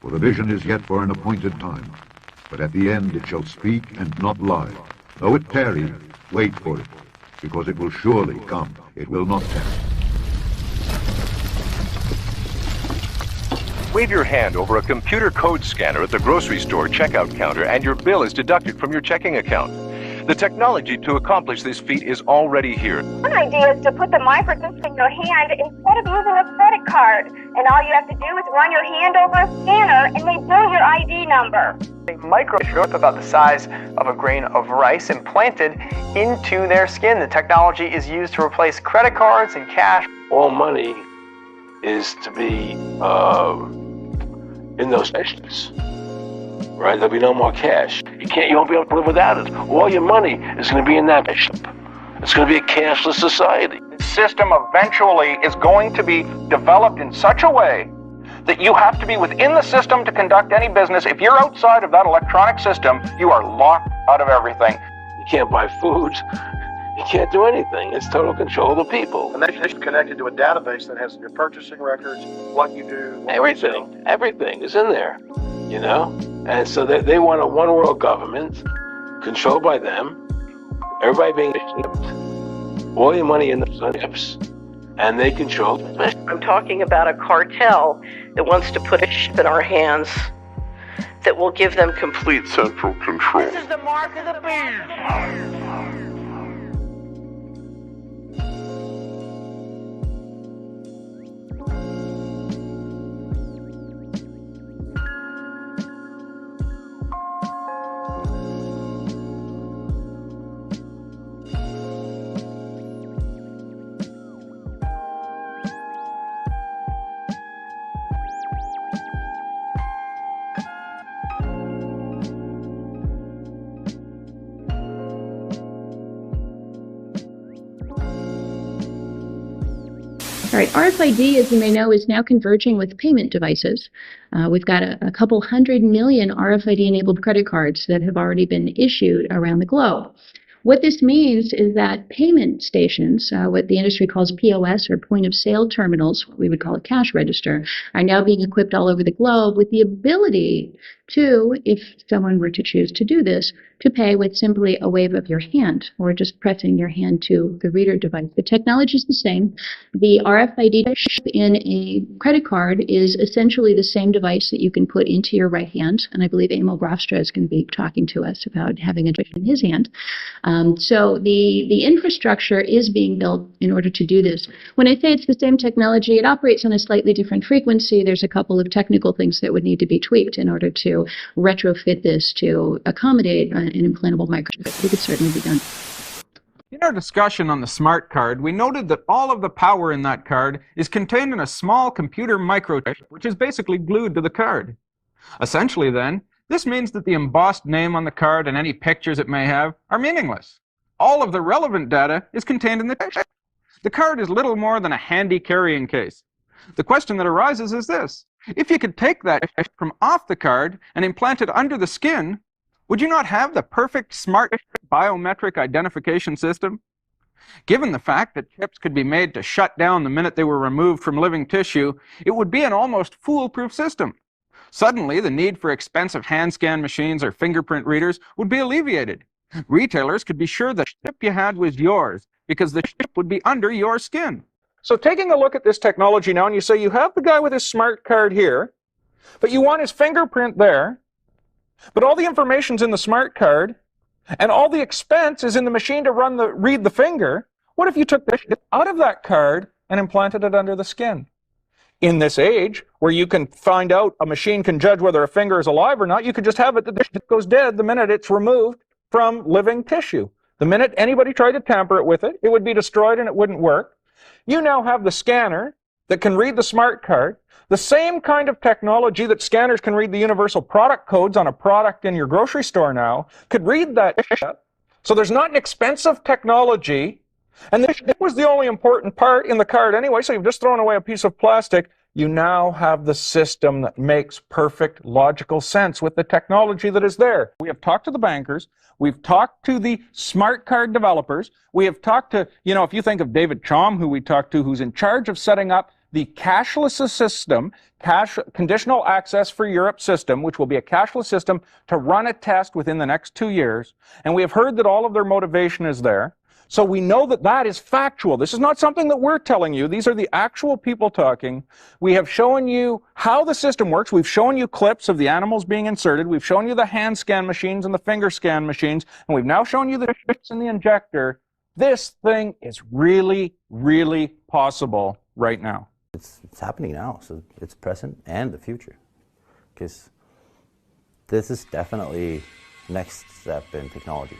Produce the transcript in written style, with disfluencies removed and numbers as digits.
For the vision is yet for an appointed time, but at the end it shall speak and not lie. Though it tarry, wait for it, because it will surely come. It will not tarry. Wave your hand over a computer code scanner at the grocery store checkout counter and your bill is deducted from your checking account. The technology to accomplish this feat is already here. One idea is to put the microchip in your hand instead of using a credit card. And all you have to do is run your hand over a scanner and they build your ID number. A microchip about the size of a grain of rice implanted into their skin. The technology is used to replace credit cards and cash. All money is to be in those stations, right? There'll be no more cash. You won't be able to live without it. All your money is going to be in that station. It's going to be a cashless society. The system eventually is going to be developed in such a way that you have to be within the system to conduct any business. If you're outside of that electronic system, you are locked out of everything. You can't buy food. You can't do anything. It's total control of the people. And that's connected to a database that has your purchasing records, what you do. Everything is in there, you know? And so they want a one world government controlled by them, everybody being shipped, all your money in the chips, and they control it. I'm talking about a cartel that wants to put a chip in our hands that will give them complete central control. This is the mark of the beast. All right, RFID, as you may know, is now converging with payment devices. We've got a couple 100 million RFID-enabled credit cards that have already been issued around the globe. What this means is that payment stations, what the industry calls POS or point of sale terminals, what we would call a cash register, are now being equipped all over the globe with the ability to, if someone were to choose to do this, to pay with simply a wave of your hand or just pressing your hand to the reader device. The technology is the same. The RFID chip in a credit card is essentially the same device that you can put into your right hand, and I believe Emil Grafstra is going to be talking to us about having a chip in his hand. So the infrastructure is being built in order to do this. When I say it's the same technology, it operates on a slightly different frequency. There's a couple of technical things that would need to be tweaked in order to retrofit this to accommodate an implantable microchip. It could certainly be done. In our discussion on the smart card, we noted that all of the power in that card is contained in a small computer microchip, which is basically glued to the card. Essentially, then, this means that the embossed name on the card and any pictures it may have are meaningless. All of the relevant data is contained in the chip. The card is little more than a handy carrying case. The question that arises is this: if you could take that chip from off the card and implant it under the skin, would you not have the perfect smart biometric identification system? Given the fact that chips could be made to shut down the minute they were removed from living tissue, it would be an almost foolproof system. Suddenly, the need for expensive hand scan machines or fingerprint readers would be alleviated. Retailers could be sure the chip you had was yours because the chip would be under your skin. So taking a look at this technology now, and you say you have the guy with his smart card here, but you want his fingerprint there, but all the information's in the smart card, and all the expense is in the machine to read the finger. What if you took the chip out of that card and implanted it under the skin? In this age, where you can find out, a machine can judge whether a finger is alive or not, you could just have it that the chip goes dead the minute it's removed from living tissue. The minute anybody tried to tamper it with it, it would be destroyed and it wouldn't work. You now have the scanner that can read the smart card, the same kind of technology that scanners can read the universal product codes on a product in your grocery store now, could read that chip. So there's not an expensive technology, and this was the only important part in the card anyway, so you've just thrown away a piece of plastic. You now have the system that makes perfect logical sense with the technology that is there. We have talked to the bankers. We've talked to the smart card developers. We have talked to, if you think of David Chom, who we talked to, who's in charge of setting up the cashless system, conditional access for Europe system, which will be a cashless system to run a test within the next 2 years. And we have heard that all of their motivation is there. So we know that that is factual. This is not something that we're telling you. These are the actual people talking. We have shown you how the system works. We've shown you clips of the animals being inserted. We've shown you the hand scan machines and the finger scan machines. And we've now shown you the chips in the injector. This thing is really, really possible right now. It's happening now, so it's present and the future. Because this is definitely next step in technology.